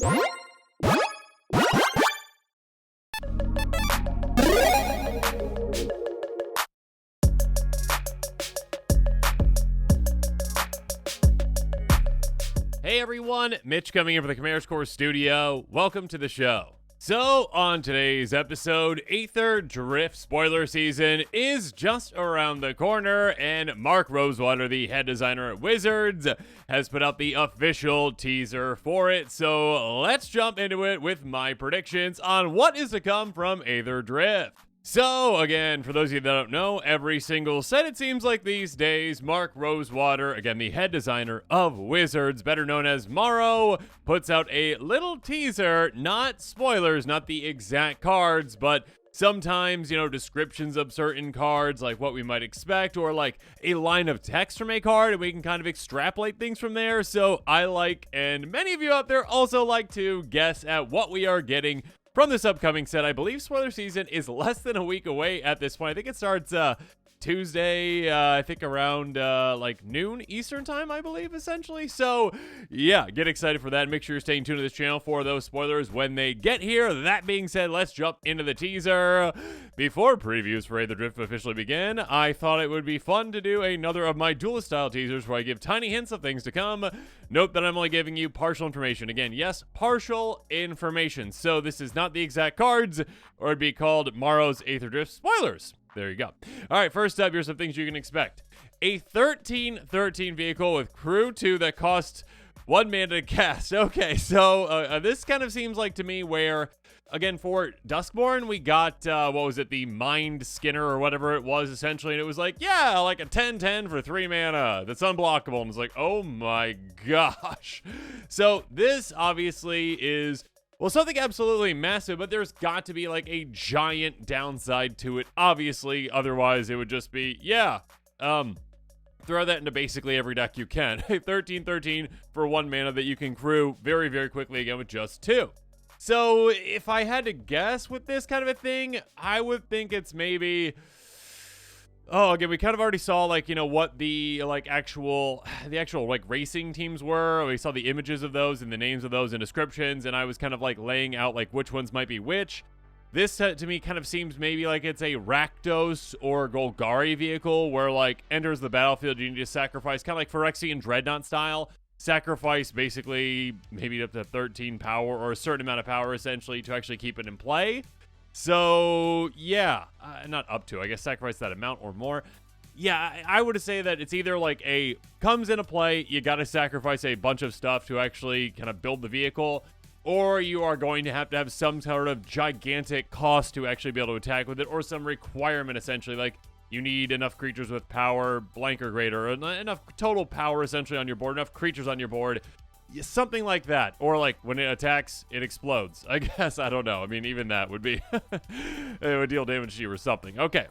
Hey everyone, Mitch coming in from the Chimera's Core studio. Welcome to the show. So, on today's episode, Aetherdrift spoiler season is just around the corner, and Mark Rosewater, the head designer at Wizards, has put out the official teaser for it. So, let's jump into it with my predictions on what is to come from Aetherdrift. So, again, for those of you that don't know, every single set, it seems like these days, Mark Rosewater, again, the head designer of Wizards, better known as Morrow, puts out a little teaser, not spoilers, not the exact cards, but sometimes, descriptions of certain cards, like what we might expect, or like a line of text from a card, and we can kind of extrapolate things from there. So I like, and many of you out there also like to guess at what we are getting from this upcoming set. I believe spoiler season is less than a week away at this point. I think it starts Tuesday, I think around like noon Eastern time, I believe, essentially. So yeah, get excited for that. Make sure you're staying tuned to this channel for those spoilers when they get here. That being said, let's jump into the teaser. Before previews for Aetherdrift officially begin, I thought it would be fun to do another of my duelist style teasers where I give tiny hints of things to come. Note that I'm only giving you partial information. Again, yes, partial information. So this is not the exact cards, or it'd be called Morrow's Aetherdrift spoilers. There you go. All right, first up, here's some things you can expect. A 13/13 vehicle with crew 2 that costs 1 mana to cast. Okay, so this kind of seems like to me where, again, for Duskborn, we got, what was it, the Mind Skinner or whatever it was, essentially, and it was like, yeah, like a 10/10 for 3 mana that's unblockable, and it's like, oh my gosh. So this obviously is, well, something absolutely massive, but there's got to be like a giant downside to it, obviously. Otherwise, it would just be, yeah, throw that into basically every deck you can. 13/13 for 1 mana that you can crew very, very quickly again with just 2. So if I had to guess with this kind of a thing, I would think it's maybe, oh, again, we kind of already saw, like, what the, like, actual like, racing teams were. We saw the images of those and the names of those and descriptions, and I was kind of, like, laying out, like, which ones might be which. This, to me, kind of seems maybe like it's a Rakdos or Golgari vehicle where, like, enters the battlefield, you need to sacrifice, kind of like Phyrexian Dreadnought style. Sacrifice, basically, maybe up to 13 power or a certain amount of power, essentially, to actually keep it in play. So, yeah, not up to, I guess sacrifice that amount or more. Yeah, I would say that it's either like a comes into play, you got to sacrifice a bunch of stuff to actually kind of build the vehicle, or you are going to have some sort of gigantic cost to actually be able to attack with it, or some requirement, essentially, like you need enough creatures with power, blank or greater, enough total power, essentially, on your board, enough creatures on your board. Something like that. Or like when it attacks, it explodes. I guess. I don't know. I mean, even that would be it would deal damage to you or something. Okay.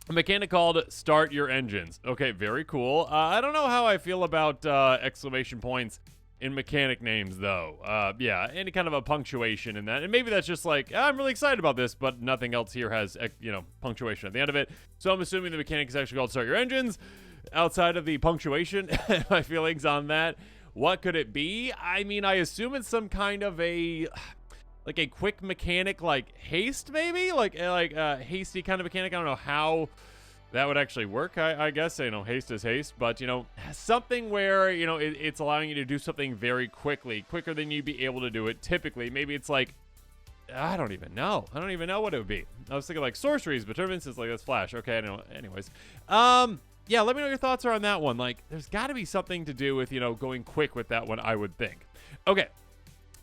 A mechanic called Start Your Engines. Okay, very cool. I don't know how I feel about exclamation points in mechanic names, though. Yeah, any kind of a punctuation in that. And maybe that's just like, I'm really excited about this, but nothing else here has, punctuation at the end of it. So I'm assuming the mechanic is actually called Start Your Engines. Outside of the punctuation, my feelings on that. What could it be? I mean, I assume it's some kind of a quick mechanic, like haste, maybe? Like hasty kind of mechanic. I don't know how that would actually work. I guess, haste is haste, but, something where, it's allowing you to do something very quickly, quicker than you'd be able to do it typically. Maybe it's like, I don't even know. I don't even know what it would be. I was thinking like sorceries, but Turbines is like, that's Flash. Okay, I know. Anyways. Yeah, let me know your thoughts are on that one. Like, there's got to be something to do with, going quick with that one, I would think. Okay.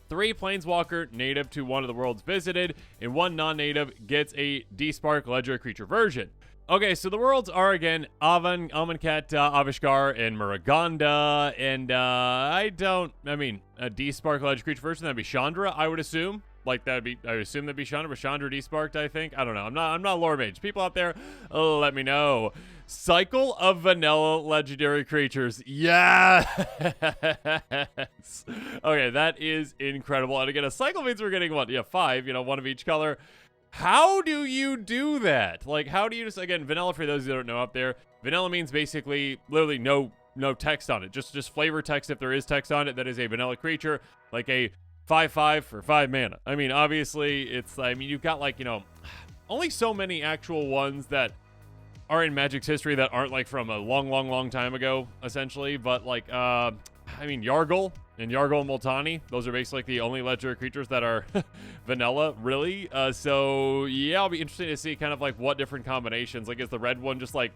3 Planeswalker native to one of the worlds visited, and 1 non-native gets a D-Spark legendary creature version. Okay, so the worlds are, again, Amonkhet, Avishgar, and Muraganda, and a D-Spark legendary creature version, that'd be Chandra, I would assume. Like, I would assume that'd be Chandra, but Chandra D-Sparked, I think. I don't know. I'm not a lore mage. People out there, let me know. Cycle of vanilla legendary creatures. Yes! Okay, that is incredible. And again, a cycle means we're getting what? Yeah, 5, one of each color. How do you do that? Like, how do you just, again, vanilla, for those who don't know out there, vanilla means basically literally no text on it. Just flavor text if there is text on it. That is a vanilla creature. Like a 5/5 for 5 mana. I mean, obviously, you've got like, only so many actual ones that are in Magic's history that aren't like from a long time ago, essentially. But like, Yargle and Multani, those are basically like the only legendary creatures that are vanilla, really. So yeah, I'll be interested to see kind of like what different combinations. Like, is the red one just like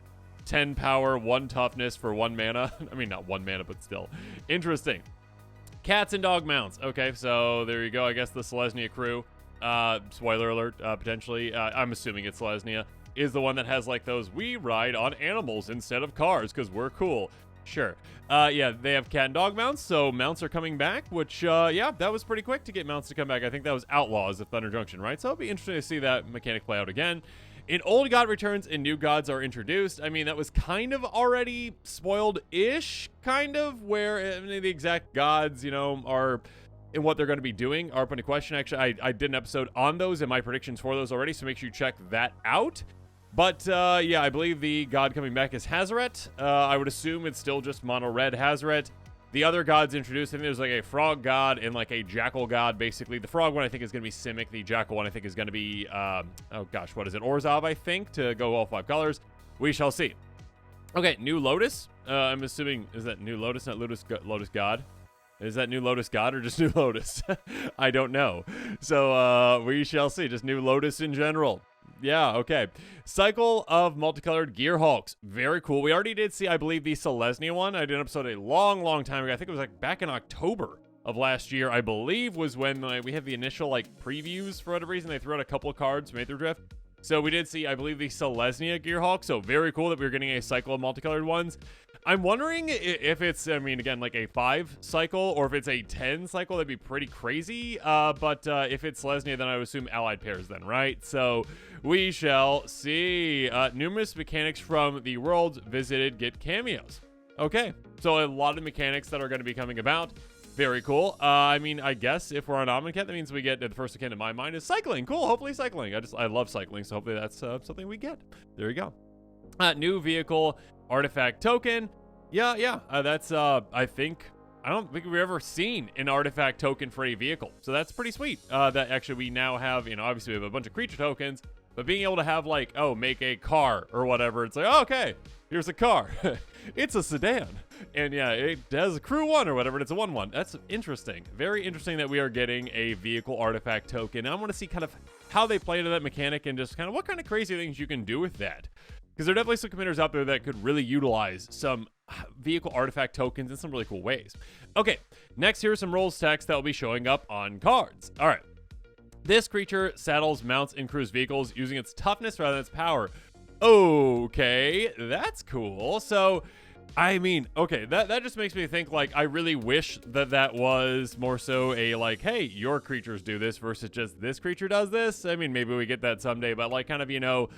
10 power, 1 toughness for 1 mana? I mean, not 1 mana, but still interesting. Cats and dog mounts. Okay, so there you go. I guess the Selesnya crew, spoiler alert, potentially, I'm assuming it's Selesnya, is the one that has like those, we ride on animals instead of cars because we're cool. Sure. Yeah, they have cat and dog mounts, so mounts are coming back, which, yeah, that was pretty quick to get mounts to come back. I think that was Outlaws of Thunder Junction, right? So it'll be interesting to see that mechanic play out again. An old god returns and new gods are introduced. I mean, that was kind of already spoiled-ish, kind of, where the exact gods, are and what they're going to be doing are up in question. Actually, I did an episode on those and my predictions for those already, so make sure you check that out. But, yeah, I believe the god coming back is Hazaret. I would assume it's still just mono-red Hazaret. The other gods introduced, I think there's like a frog god and like a jackal god, basically. The frog one I think is going to be Simic. The jackal one I think is going to be, what is it? Orzhov, I think, to go all 5 colors. We shall see. Okay, new Lotus. I'm assuming, is that new Lotus, not Lotus God? Is that new Lotus God or just new Lotus? I don't know. So, we shall see. Just new Lotus in general. Yeah, okay. Cycle of multicolored Gear Hulks. Very cool. We already did see, I believe, the Selesnya one. I did an episode a long time ago. I think it was like back in October of last year, I believe, was when we had the initial like previews for whatever reason. They threw out a couple of cards from Aetherdrift. So we did see, I believe, the Selesnya Gear Hulk. So very cool that we were getting a cycle of multicolored ones. I'm wondering if it's, again, like a 5 cycle or if it's a 10 cycle. That'd be pretty crazy. But if it's Selesnya, then I would assume allied pairs then, right? So we shall see. Numerous mechanics from the worlds visited get cameos. Okay, so a lot of mechanics that are going to be coming about. Very cool. I guess if we're on Amonkhet, that means we get, the first that came to my mind is cycling. Cool, hopefully cycling. I love cycling, so hopefully that's something we get. There you go. New vehicle artifact token. Yeah, that's, I don't think we've ever seen an artifact token for a vehicle. So that's pretty sweet. That actually we now have, obviously we have a bunch of creature tokens, but being able to have like, make a car or whatever, it's like, okay, here's a car. It's a sedan. And yeah, it has a crew 1 or whatever, and it's a 1/1. That's interesting. Very interesting that we are getting a vehicle artifact token. I want to see kind of how they play into that mechanic and just kind of what kind of crazy things you can do with that. Because there are definitely some committers out there that could really utilize some vehicle artifact tokens in some really cool ways. Okay, next here are some rules text that will be showing up on cards. All right. This creature saddles, mounts, and crews vehicles using its toughness rather than its power. Okay, that's cool. So, okay, that just makes me think, like, I really wish that was more so a, like, hey, your creatures do this versus just this creature does this. Maybe we get that someday, but, like, kind of,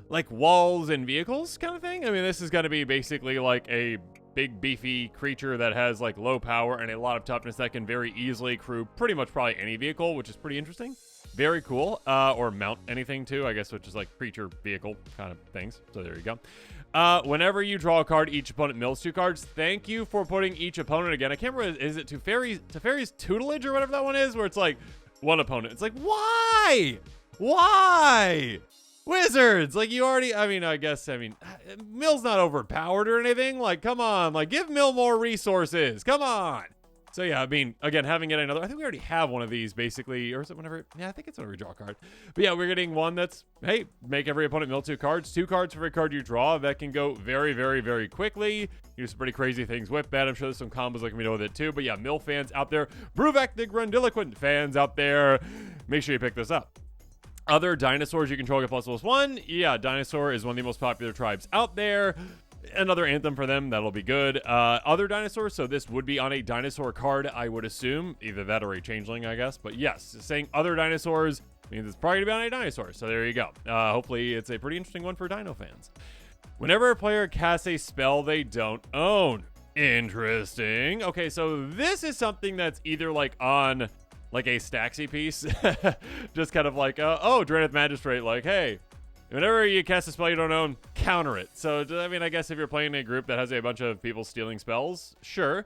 like walls and vehicles kind of thing. This is going to be basically like a big beefy creature that has like low power and a lot of toughness that can very easily crew pretty much probably any vehicle, which is pretty interesting. Very cool. Or mount anything too, I guess, which is like creature vehicle kind of things. So there you go. Whenever you draw a card, each opponent mills 2 cards. Thank you for putting each opponent again. I can't remember, is it Teferi's tutelage or whatever that one is, where it's like one opponent. It's like, why? Wizards, like you already, Mill's not overpowered or anything. Like, come on, like give Mill more resources. Come on. So yeah, again, having it another, I think we already have one of these basically, or is it whenever, yeah, I think it's whenever we draw a card. But yeah, we're getting one that's, hey, make every opponent mill 2 cards. 2 cards for every card you draw. That can go very, very, very quickly. You do some pretty crazy things with that. I'm sure there's some combos that can be done with it too. But yeah, Mill fans out there, Bruvek the Grandiloquent fans out there, make sure you pick this up. Other dinosaurs you control get +1. Yeah, dinosaur is one of the most popular tribes out there. Another anthem for them, that'll be good. Other dinosaurs, so this would be on a dinosaur card, I would assume. Either that or a changeling, I guess. But yes, saying other dinosaurs means it's probably going to be on a dinosaur. So there you go. Hopefully it's a pretty interesting one for dino fans. Whenever a player casts a spell they don't own. Interesting. Okay, so this is something that's either like on like a Staxy piece. Just kind of like, Draneth Magistrate, like, hey, whenever you cast a spell you don't own, counter it. So, I guess if you're playing a group that has a bunch of people stealing spells, sure.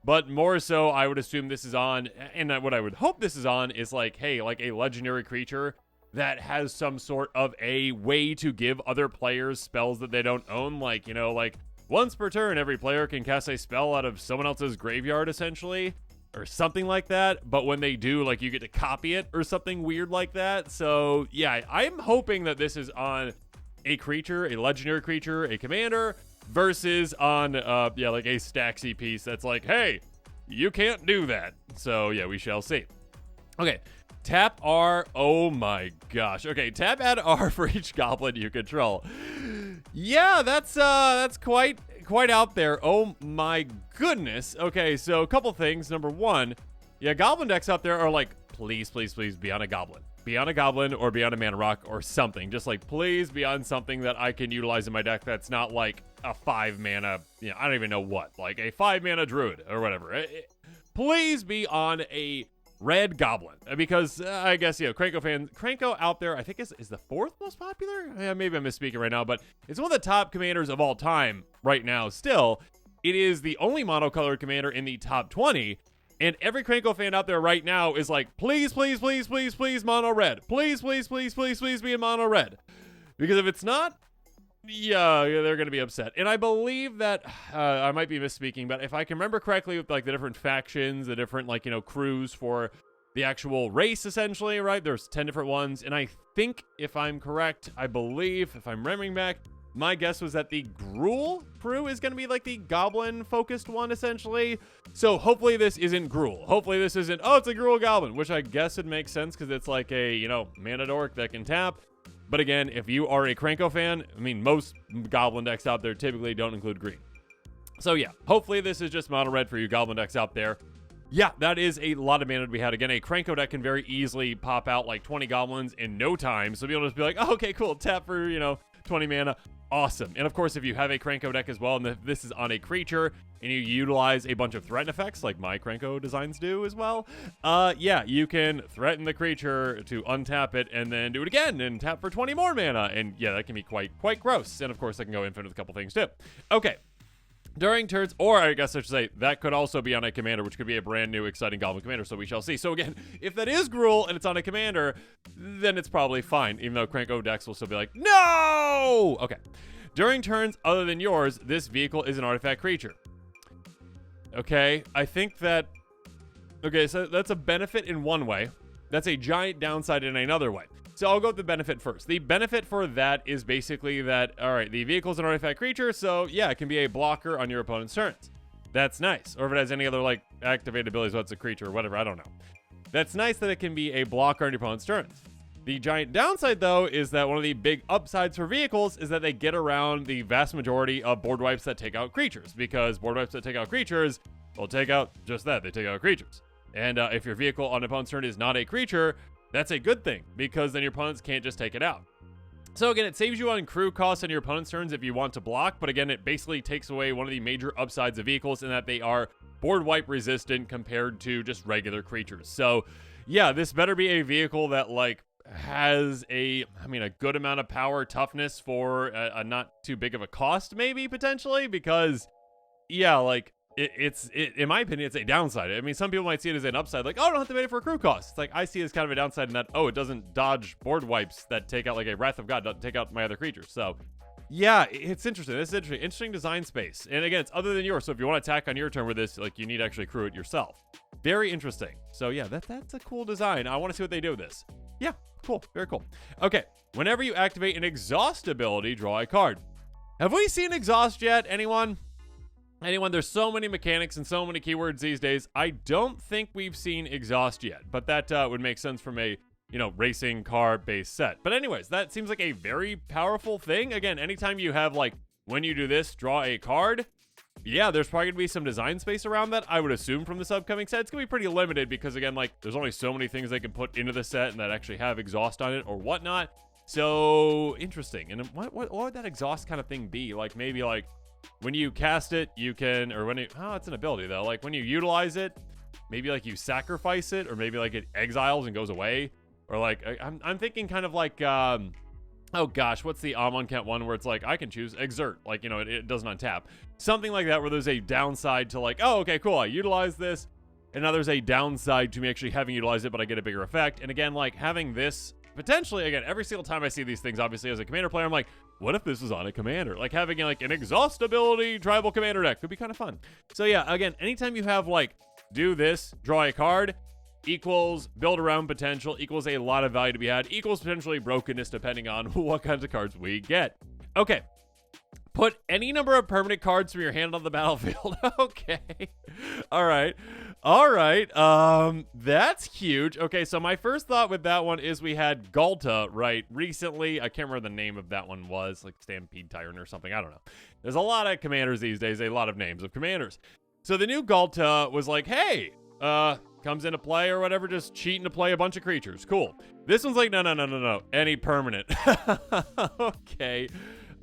But more so, I would assume this is on, and what I would hope this is on is like, hey, like a legendary creature that has some sort of a way to give other players spells that they don't own. Like, like once per turn, every player can cast a spell out of someone else's graveyard, essentially, or something like that. But when they do, like, you get to copy it or something weird like that. So, yeah, I'm hoping that this is on a creature, a legendary creature, a commander, versus on, like a Staxy piece that's like, hey, you can't do that. So, yeah, we shall see. Okay. Tap R. Oh my gosh. Okay, tap add R for each goblin you control. Yeah, that's quite out there. Oh my goodness. Okay, so a couple things. Number one, yeah, goblin decks out there are like, please be on a goblin. Be on a goblin or be on a mana rock or something. Just like, please be on something that I can utilize in my deck that's not like a 5 mana, I don't even know what, like a 5 mana druid or whatever. Please be on a red goblin, because I guess, Krenko out there, I think is the 4th most popular? Yeah, maybe I'm misspeaking right now, but it's one of the top commanders of all time right now still. It is the only monocolored commander in the top 20, and every Krenko fan out there right now is like, please, mono red. Please be a mono red. Because if it's not, yeah, they're going to be upset. And I believe that, I might be misspeaking, but if I can remember correctly with like the different factions, the different like, crews for the actual race essentially, right? There's 10 different ones. And I think if I'm correct, I believe, if I'm remembering back, my guess was that the Gruul crew is going to be like the goblin focused one essentially. So hopefully this isn't Gruul. Hopefully this isn't, oh, it's a Gruul goblin, which I guess would make sense because it's like a, mana dork that can tap. But again, if you are a Krenko fan, I mean, most goblin decks out there typically don't include green. So yeah, hopefully this is just mono red for you goblin decks out there. Yeah, that is a lot of mana to be had. Again, a Krenko deck can very easily pop out like 20 goblins in no time. So you'll just be like, oh, okay, cool, tap for, 20 mana. Awesome. And of course, if you have a Krenko deck as well, and if this is on a creature, and you utilize a bunch of threaten effects, like my Krenko designs do as well, yeah, you can threaten the creature to untap it, and then do it again, and tap for 20 more mana, and yeah, that can be quite gross. And of course, that can go infinite with a couple things too. Okay. During turns, or I guess I should say, that could also be on a commander, which could be a brand new exciting goblin commander, so we shall see. So again, if that is Gruul and it's on a commander, then it's probably fine, even though Krenko decks will still be like, no! Okay. During turns other than yours, this vehicle is an artifact creature. Okay, I think that... Okay, so that's a benefit in one way. That's a giant downside in another way. So I'll go with the benefit first. The benefit for that is basically that, all right, the vehicle is an artifact creature, so yeah, it can be a blocker on your opponent's turns. That's nice. Or if it has any other, like, activated abilities, what's a creature or whatever, I don't know. That's nice that it can be a blocker on your opponent's turns. The giant downside, though, is that one of the big upsides for vehicles is that they get around the vast majority of board wipes that take out creatures, because board wipes that take out creatures will take out just that. They take out creatures. And if your vehicle on an opponent's turn is not a creature, that's a good thing, because then your opponents can't just take it out. So again, it saves you on crew costs on your opponent's turns if you want to block, but again, it basically takes away one of the major upsides of vehicles in that they are board wipe resistant compared to just regular creatures. So yeah, this better be a vehicle that like has a good amount of power, toughness for a not too big of a cost, maybe potentially, because yeah, like it's in my opinion, it's a downside. I mean, some people might see it as an upside, like, oh, I don't have to pay for a crew cost. It's like, I see it as kind of a downside in that, oh, it doesn't dodge board wipes that take out, like a Wrath of God, doesn't take out my other creatures. So yeah, it's interesting. This is interesting design space. And again, it's other than yours. So if you want to attack on your turn with this, like, you need to actually crew it yourself. Very interesting. So yeah, that's a cool design. I want to see what they do with this. Yeah, cool. Very cool. Okay, whenever you activate an exhaust ability, draw a card. Have we seen exhaust yet? Anyone? There's so many mechanics and so many keywords these days. I don't think we've seen exhaust yet, but that would make sense from a, racing car based set. But anyways, that seems like a very powerful thing. Again, anytime you have, like, when you do this, draw a card, yeah, there's probably gonna be some design space around that, I would assume, from this upcoming set. It's gonna be pretty limited because, again, like, there's only so many things they can put into the set and that actually have exhaust on it or whatnot. So interesting. And what would that exhaust kind of thing be? Like, maybe like when you cast it, you can, or when it's an ability though. Like when you utilize it, maybe like you sacrifice it, or maybe like it exiles and goes away, or like I'm thinking kind of like oh gosh, what's the Amonkhet one where it's like, I can choose Exert, like, you know, it doesn't untap. Something like that where there's a downside to like, oh, okay, cool, I utilize this, and now there's a downside to me actually having utilized it, but I get a bigger effect. And again, like, having this, potentially, again, every single time I see these things, obviously, as a commander player, I'm like, what if this was on a commander? Like, having, like, an exhaustibility tribal commander deck could be kind of fun. So yeah, again, anytime you have, like, do this, draw a card, equals build around potential, equals a lot of value to be had, equals potentially brokenness depending on what kinds of cards we get. Okay. Put any number of permanent cards from your hand on the battlefield. Okay. All right. That's huge. Okay, so my first thought with that one is we had Galta, right? Recently, I can't remember the name of that one was, like Stampede Tyrant or something. I don't know. There's a lot of commanders these days, a lot of names of commanders. So the new Galta was like, hey, comes into play or whatever, just cheating to play a bunch of creatures. Cool. This one's like, no. Any permanent. Okay.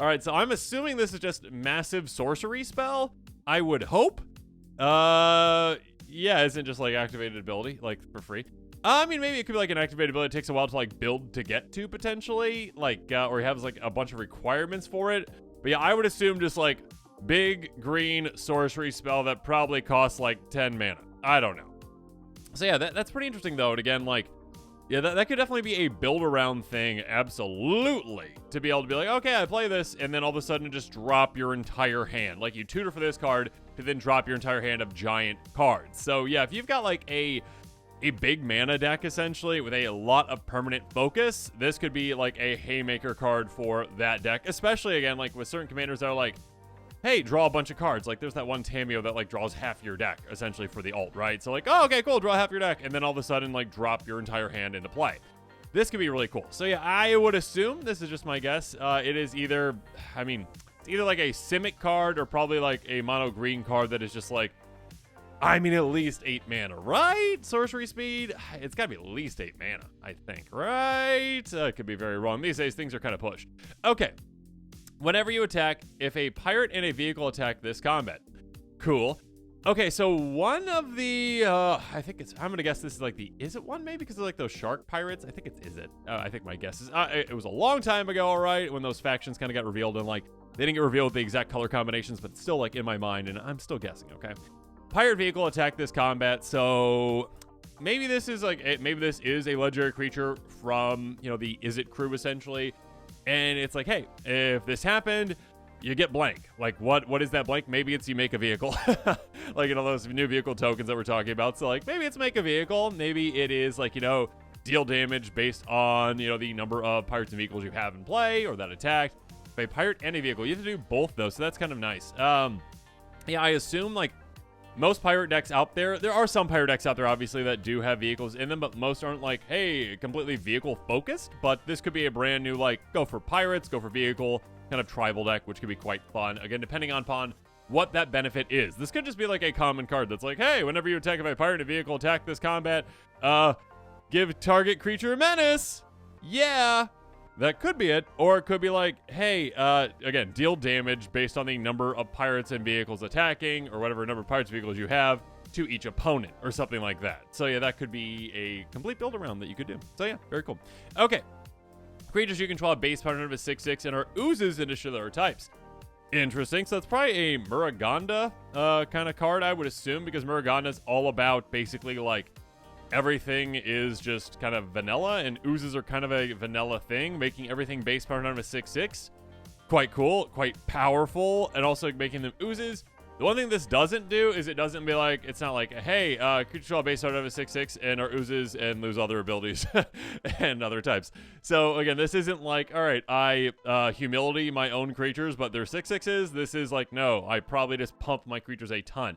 All right, so I'm assuming this is just massive sorcery spell. I would hope. Yeah, isn't just like activated ability, like for free. I mean, maybe it could be like an activated ability. It takes a while to like build to get to potentially, like, or he has like a bunch of requirements for it. But yeah, I would assume just like big green sorcery spell that probably costs like 10 mana. I don't know. So yeah, that's pretty interesting though. And again, like, yeah, that could definitely be a build around thing, absolutely. To be able to be like, okay, I play this, and then all of a sudden just drop your entire hand. Like, you tutor for this card to then drop your entire hand of giant cards. So yeah, if you've got like a big mana deck essentially with a lot of permanent focus, this could be like a haymaker card for that deck. Especially again, like with certain commanders that are like, hey, draw a bunch of cards. Like, there's that one Tameo that, like, draws half your deck, essentially, for the ult, right? So, like, oh, okay, cool, draw half your deck, and then all of a sudden, like, drop your entire hand into play. This could be really cool. So, yeah, I would assume, this is just my guess, it is either, I mean, it's either, like, a Simic card or probably, like, a mono green card that is just, like, I mean, at least 8 mana, right? Sorcery speed? It's gotta be at least 8 mana, I think, right? It could be very wrong. These days, things are kind of pushed. Okay. Whenever you attack, if a pirate and a vehicle attack this combat. Cool. Okay, so one of the, I think it's, I'm gonna guess this is like the Izzet one, maybe, because of like those shark pirates. I think it's Izzet. I think my guess is, it was a long time ago, all right, when those factions kind of got revealed, and like, they didn't get revealed with the exact color combinations, but still like in my mind, and I'm still guessing, okay? Pirate vehicle attack this combat, so maybe this is like, maybe this is a legendary creature from, you know, the Izzet crew, essentially. And it's like, hey, if this happened, you get blank. Like, what is that blank? Maybe it's you make a vehicle. Like, you know, those new vehicle tokens that we're talking about. So, like, maybe it's make a vehicle. Maybe it is, like, you know, deal damage based on, you know, the number of pirates and vehicles you have in play or that attacked. If a pirate and a vehicle, you have to do both, though. So that's kind of nice. Yeah, I assume, like, most pirate decks out there are some pirate decks out there, obviously, that do have vehicles in them, but most aren't like, hey, completely vehicle focused. But this could be a brand new, like, go for pirates, go for vehicle, kind of tribal deck, which could be quite fun. Again, depending upon what that benefit is. This could just be like a common card that's like, hey, whenever you attack a pirate and a vehicle attack this combat, give target creature a menace. Yeah. That could be it. Or it could be like, hey, again, deal damage based on the number of pirates and vehicles attacking, or whatever number of pirates and vehicles you have, to each opponent, or something like that. So yeah, that could be a complete build around that you could do. So yeah, very cool. Okay. Creatures you control have base power of a 6/6 and are oozes into similar types. Interesting. So it's probably a Muraganda kind of card, I would assume, because Muraganda is all about basically like everything is just kind of vanilla, and oozes are kind of a vanilla thing, making everything base power down to 6/6. Quite cool, quite powerful, and also making them oozes. The one thing this doesn't do is it doesn't be like, it's not like, hey, creature draw base power down to 6/6 and are oozes and lose other abilities and other types. So again, this isn't like, all right, I humility my own creatures, but they're 6/6s. This is like, no, I probably just pump my creatures a ton.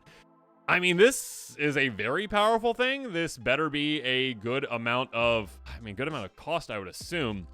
I mean, this is a very powerful thing. This better be a good amount of, good amount of cost, I would assume.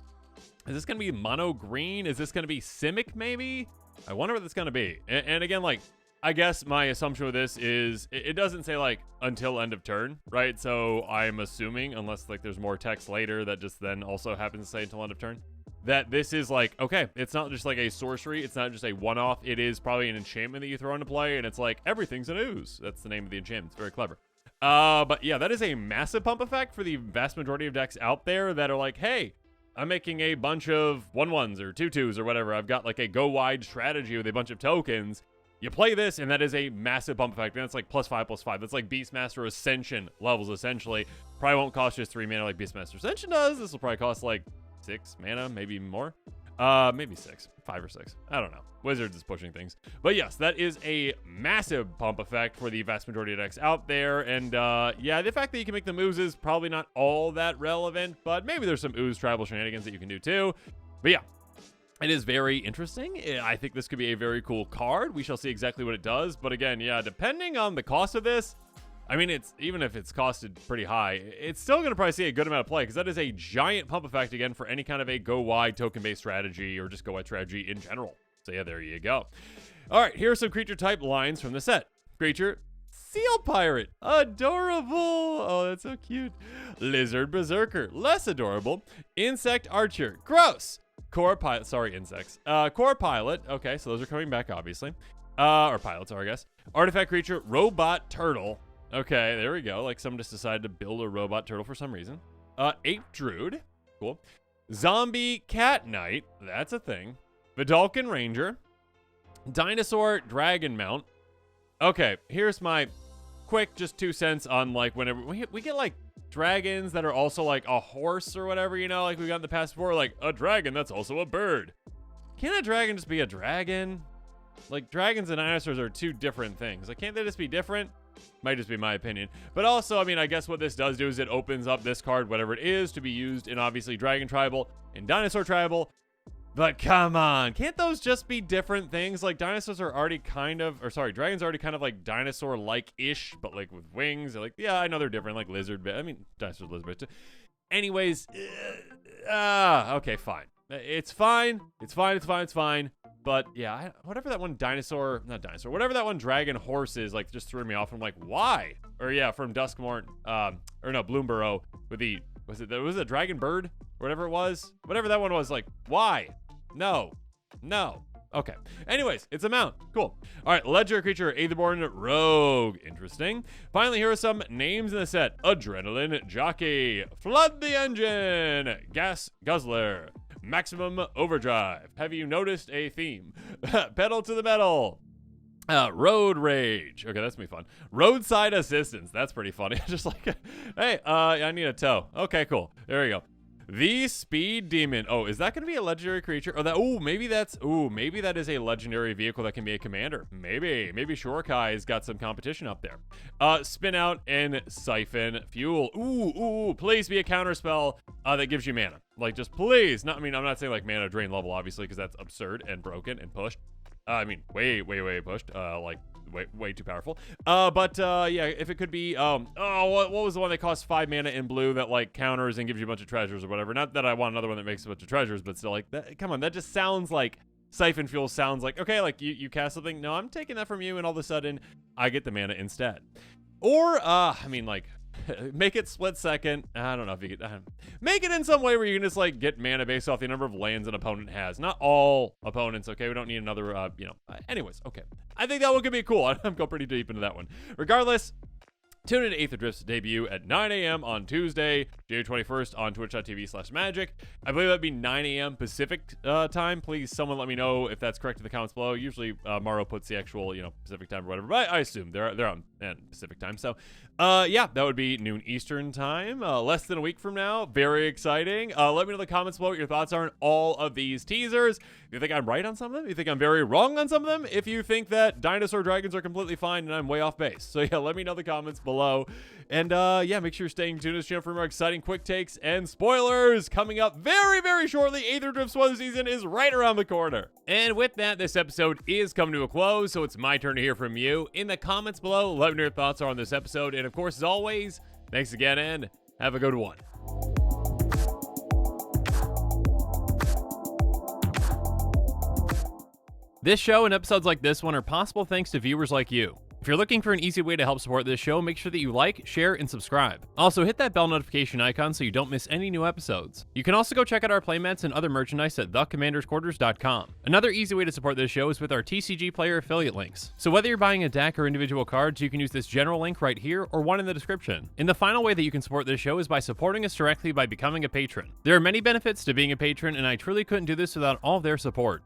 Is this going to be mono green? Is this going to be Simic, maybe? I wonder what it's going to be. And again, like, I guess my assumption with this is it doesn't say, like, until end of turn, right? So I'm assuming, unless, like, there's more text later that just then also happens to say until end of turn, that this is like, okay, it's not just like a sorcery, it's not just a one-off, it is probably an enchantment that you throw into play, and it's like, everything's an ooze. That's the name of the enchantment. It's very clever. But yeah, that is a massive pump effect for the vast majority of decks out there that are like, hey, I'm making a bunch of 1/1s or 2/2s or whatever. I've got like a go wide strategy with a bunch of tokens. You play this, and that is a massive bump effect. And it's like +5/+5. That's like Beastmaster Ascension levels, essentially. Probably won't cost just 3 mana like Beastmaster Ascension does. This will probably cost like 6 mana, maybe more. Maybe 6, 5 or 6. I don't know. Wizards is pushing things. But yes, that is a massive pump effect for the vast majority of decks out there. And yeah, the fact that you can make the moves is probably not all that relevant, but maybe there's some ooze tribal shenanigans that you can do too. But yeah, it is very interesting. I think this could be a very cool card. We shall see exactly what it does. But again, yeah, depending on the cost of this, I mean, it's even if it's costed pretty high, it's still going to probably see a good amount of play because that is a giant pump effect, again, for any kind of a go-wide token-based strategy or just go-wide strategy in general. So yeah, there you go. All right, here are some creature type lines from the set. Creature, Seal Pirate, adorable. Oh, that's so cute. Lizard Berserker, less adorable. Insect Archer, gross. Core Pilot, sorry, insects. Core Pilot, okay, so those are coming back, obviously. Or pilots are, I guess. Artifact Creature, Robot Turtle. Okay, there we go. Like someone just decided to build a robot turtle for some reason. Ape Druid, cool. Zombie Cat Knight, that's a thing. Vidalcan Ranger. Dinosaur Dragon Mount. Okay, here's my quick just 2 cents on like whenever we get like dragons that are also like a horse or whatever, you know, like we got in the past before, like a dragon that's also a bird. Can a dragon just be a dragon? Like dragons and dinosaurs are 2 different things. Like can't they just be different? Might just be my opinion. But also, I mean, I guess what this does do is it opens up this card, whatever it is, to be used in obviously Dragon Tribal and Dinosaur Tribal. But come on, can't those just be different things? Like dinosaurs are already kind of, or sorry, dragons are already kind of like dinosaur-like-ish, but like with wings. They're like, yeah, I know they're different, like lizard, but I mean, dinosaurs, lizard too. Anyways, okay, fine. It's fine. It's fine. It's fine. It's fine. But yeah, whatever that one whatever that one dragon horse is, like just threw me off. I'm like, why? Or yeah, from Duskmorn, or no, Bloomburrow with the, was it a dragon bird? Whatever it was, whatever that one was, like, why? No. Okay. Anyways, it's a mount. Cool. All right, Ledger Creature, Aetherborn Rogue. Interesting. Finally, here are some names in the set. Adrenaline Jockey, Flood the Engine, Gas Guzzler, Maximum Overdrive. Have you noticed a theme? Pedal to the metal. Road Rage. Okay, that's gonna be fun. Roadside Assistance. That's pretty funny. Just like, hey, I need a tow. Okay, cool. There we go. The Speed Demon. Oh, is that going to be a legendary creature? Oh, maybe that is a legendary vehicle that can be a commander. Maybe Shorkai's got some competition up there. Spin Out and Siphon Fuel. Ooh, please be a counter spell that gives you mana. Like, just please. I mean, I'm not saying like mana drain level, obviously, because that's absurd and broken and pushed. I mean, way pushed. Like, way too powerful. But yeah, if it could be, what was the one that costs 5 mana in blue that like counters and gives you a bunch of treasures or whatever? Not that I want another one that makes a bunch of treasures, but still, like, that, come on, that just sounds like Siphon Fuel sounds like, okay, like you cast something, no, I'm taking that from you, and all of a sudden I get the mana instead. Or, I mean, like, make it split second. I don't know if you could make it in some way where you can just like get mana based off the number of lands an opponent has. Not all opponents, okay? We don't need another, anyways, okay. I think that one could be cool. I'm going pretty deep into that one. Regardless, tune in to Aetherdrift's debut at 9 a.m. on Tuesday, January 21st on twitch.tv/magic. I believe that'd be 9 a.m. Pacific time. Please, someone let me know if that's correct in the comments below. Usually, Maro puts the actual, Pacific time or whatever, but I assume they're on Pacific time. So, yeah, that would be noon Eastern time. Less than a week from now. Very exciting. Let me know in the comments below what your thoughts are on all of these teasers. If you think I'm right on some of them, you think I'm very wrong on some of them, if you think that dinosaur dragons are completely fine and I'm way off base. So yeah, let me know in the comments below. And yeah, make sure you're staying tuned to this channel for more exciting quick takes and spoilers coming up very, very shortly. Aetherdrift spoiler season is right around the corner. And with that, this episode is coming to a close, so it's my turn to hear from you. In the comments below, let me know your thoughts are on this episode. And of course, as always, thanks again and have a good one. This show and episodes like this one are possible thanks to viewers like you. If you're looking for an easy way to help support this show, make sure that you like, share, and subscribe. Also, hit that bell notification icon so you don't miss any new episodes. You can also go check out our playmats and other merchandise at thecommandersquarters.com. Another easy way to support this show is with our TCG Player affiliate links. So whether you're buying a deck or individual cards, you can use this general link right here or one in the description. And the final way that you can support this show is by supporting us directly by becoming a patron. There are many benefits to being a patron, and I truly couldn't do this without all of their support.